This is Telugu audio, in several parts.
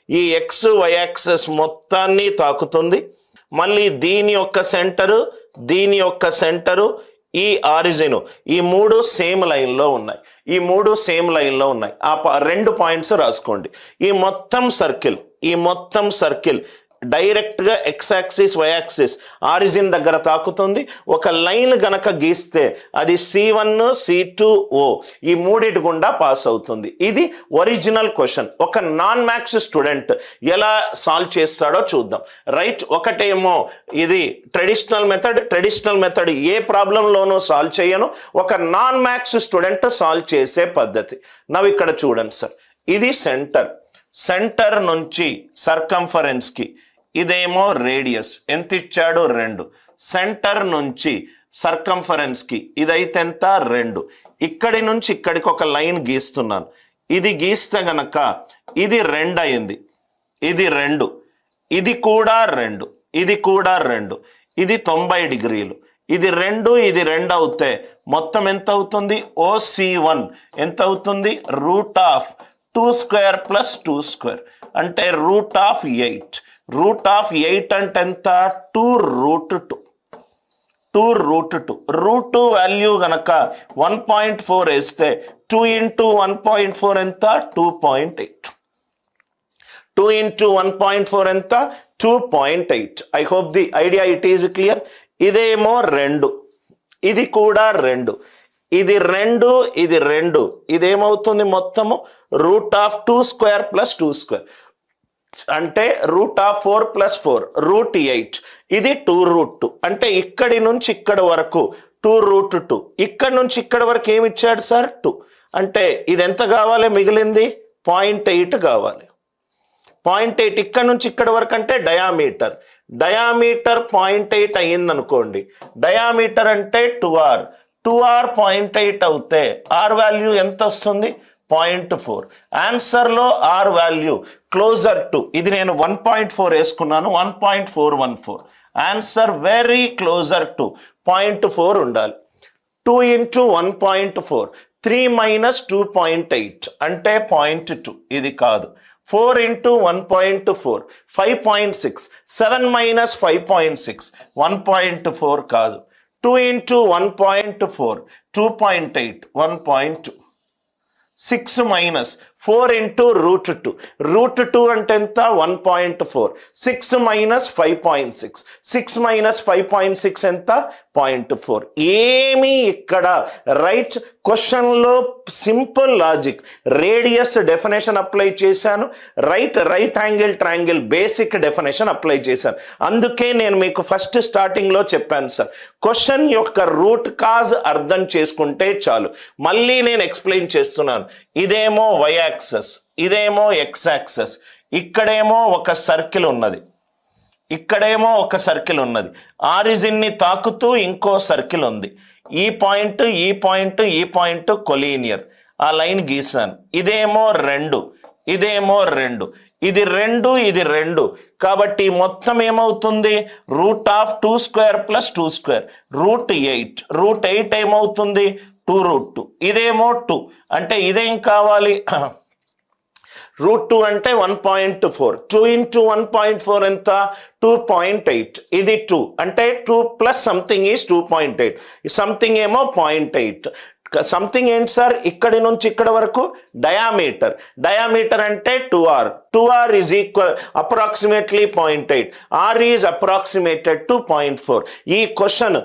ఈ ఎక్స్ వై యాక్సెస్ మొత్తాన్ని తాకుతుంది. మళ్ళీ దీని యొక్క సెంటరు, దీని యొక్క సెంటరు, ఈ ఆరిజిన్, ఈ మూడు సేమ్ లైన్లో ఉన్నాయి. ఈ మూడు సేమ్ లైన్లో ఉన్నాయి. ఆ రెండు పాయింట్స్ రాసుకోండి. ఈ మొత్తం సర్కిల్ డైరెక్ట్గా X axis Y axis origin దగ్గర తాకుతుంది. ఒక లైన్ గనక గీస్తే అది C1 C2 O ఈ మూడిటి గుండా పాస్ అవుతుంది. ఇది ఒరిజినల్ క్వశ్చన్. ఒక నాన్ మ్యాథ్స్ స్టూడెంట్ ఎలా సాల్వ్ చేస్తాడో చూద్దాం. రైట్, ఒకటేమో ఇది ట్రెడిషనల్ మెథడ్ ఏ ప్రాబ్లంలోనూ సాల్వ్ చేయను. ఒక నాన్ మ్యాథ్స్ స్టూడెంట్ సాల్వ్ చేసే పద్ధతి. నవ్వు ఇక్కడ చూడండి సార్, ఇది సెంటర్ నుంచి సర్కంఫరెన్స్కి, ఇదేమో రేడియస్, ఎంత ఇచ్చాడు 2. సెంటర్ నుంచి సర్కంఫరెన్స్కి ఇదైతే ఎంత 2. ఇక్కడి నుంచి ఇక్కడికి ఒక లైన్ గీస్తున్నాను. ఇది గీస్తే గనక ఇది 2 అయింది, ఇది 2, ఇది కూడా 2, ఇది కూడా 2, ఇది 90 డిగ్రీలు. ఇది 2, ఇది 2 అవుతే మొత్తం ఎంత అవుతుంది? OC1 ఎంత అవుతుంది? √2² + 2² అంటే √8. √8 అంటే ఎంత? 2√2. 2√2 వాల్యూ గనక 1.4 వేస్తే 2 × 1.4 ఎంత? 2.8. 2 × 1.4 ఎంత? 2.8. I hope the idea it is clear. ఇదేమో 2, ఇది కూడా 2, ఇది 2, ఇది 2, ఇదేమవుతుంది మొత్తము? √2² + 2² అంటే √4 + 4 √8. ఇది 2√2 అంటే ఇక్కడి నుంచి ఇక్కడ వరకు 2√2. ఇక్కడ నుంచి ఇక్కడ వరకు ఏమి ఇచ్చాడు సార్? 2. అంటే ఇది ఎంత కావాలి? మిగిలింది 0.8 కావాలి. 0.8 ఇక్కడ నుంచి ఇక్కడ వరకు అంటే డయామీటర్ 0.8 అయ్యింది అనుకోండి. డయామీటర్ అంటే 2R 0.8 అవుతే R వాల్యూ ఎంత వస్తుంది? 0.4. ఆన్సర్లో R వాల్యూ క్లోజర్ టు, ఇది నేను 1.4 వేసుకున్నాను, 1.414. ఆన్సర్ వెరీ క్లోజర్ టు 0.4 ఉండాలి. 2 × 1.4 3 - 2.8 అంటే 0.2, ఇది కాదు. 4 × 1.4 5.6, 7 - 5.6 1.4 కాదు. 2 × 1.4 2.8 1.2. 6 - 4 × √2. √2 అంటే ఎంత? 1.4. 6 - 5.6. 6 - 5.6 ఎంత? 0.4. ఏమి ఇక్కడ రైట్ క్వశ్చన్లో simple logic, radius definition apply చేశాను, right angle triangle basic definition apply చేశాను. అందుకే నేను మీకు ఫస్ట్ స్టార్టింగ్లో చెప్పాను సార్, క్వశ్చన్ యొక్క రూట్ కాజ్ అర్థం చేసుకుంటే చాలు. మళ్ళీ నేను ఎక్స్ప్లెయిన్ చేస్తున్నాను. ఇదేమో వై యాక్సెస్, ఇదేమో ఎక్స్ యాక్సెస్, ఇక్కడేమో ఒక సర్కిల్ ఉన్నది, ఇక్కడేమో ఒక సర్కిల్ ఉన్నది, ఆరిజిన్ని తాకుతూ ఇంకో సర్కిల్ ఉంది. ఈ పాయింట్ ఈ పాయింట్ ఈ పాయింట్ కొలీనియర్, ఆ లైన్ గీసాను. ఇదేమో 2, ఇదేమో 2, ఇది 2, ఇది 2. కాబట్టి మొత్తం ఏమవుతుంది? √2² + 2², √8. √8 ఏమవుతుంది? 2√2. ఇదేమో 2 అంటే ఇదేం కావాలి? √2 అంటే 1.4. 2 × 1.4 ఎంత? 2.8. ఇది 2 అంటే 2 + సంథింగ్ ఈజ్ 2.8. సంథింగ్ ఏమో 0.8. సంథింగ్ ఏంటి సార్? ఇక్కడి నుంచి ఇక్కడ వరకు డయామీటర్ అంటే 2R. 2R is equal approximately 0.8. R is approximated to 0.4. ఈ question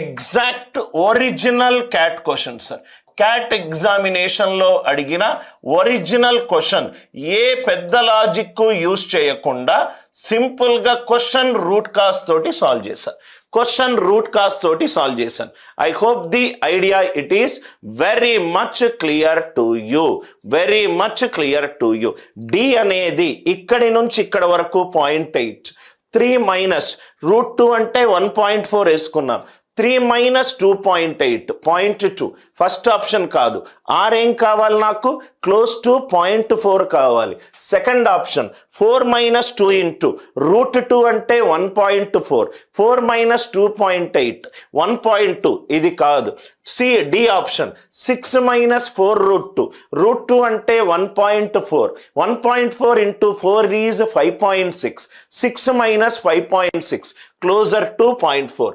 exact original CAT question sir. CAT ఎగ్జామినేషన్లో అడిగిన ఒరిజినల్ క్వశ్చన్. ఏ పెద్ద లాజిక్ యూజ్ చేయకుండా సింపుల్గా క్వశ్చన్ రూట్ కాజ్ తోటి సాల్వ్ చేశాను. I hope the idea it is very much clear to you. D అనేది ఇక్కడి నుంచి ఇక్కడ వరకు 0.8. 3 - √2 అంటే 1.4 వేసుకున్నాం. 3 మైనస్ 2.8 0.2 ఫస్ట్ ఆప్షన్ కాదు. ఆర్ ఏం కావాలి నాకు? క్లోజ్ టు 0.4 కావాలి. సెకండ్ ఆప్షన్ 4 మైనస్ 2 ఇంటూ √2 అంటే 1.4, 4 మైనస్ 2.8 1.2 ఇది కాదు. డి ఆప్షన్ 6 మైనస్ 4 √2 అంటే 1.4, 1.4 into 4 is 5.6, 6 minus 5.6 closer to 0.4.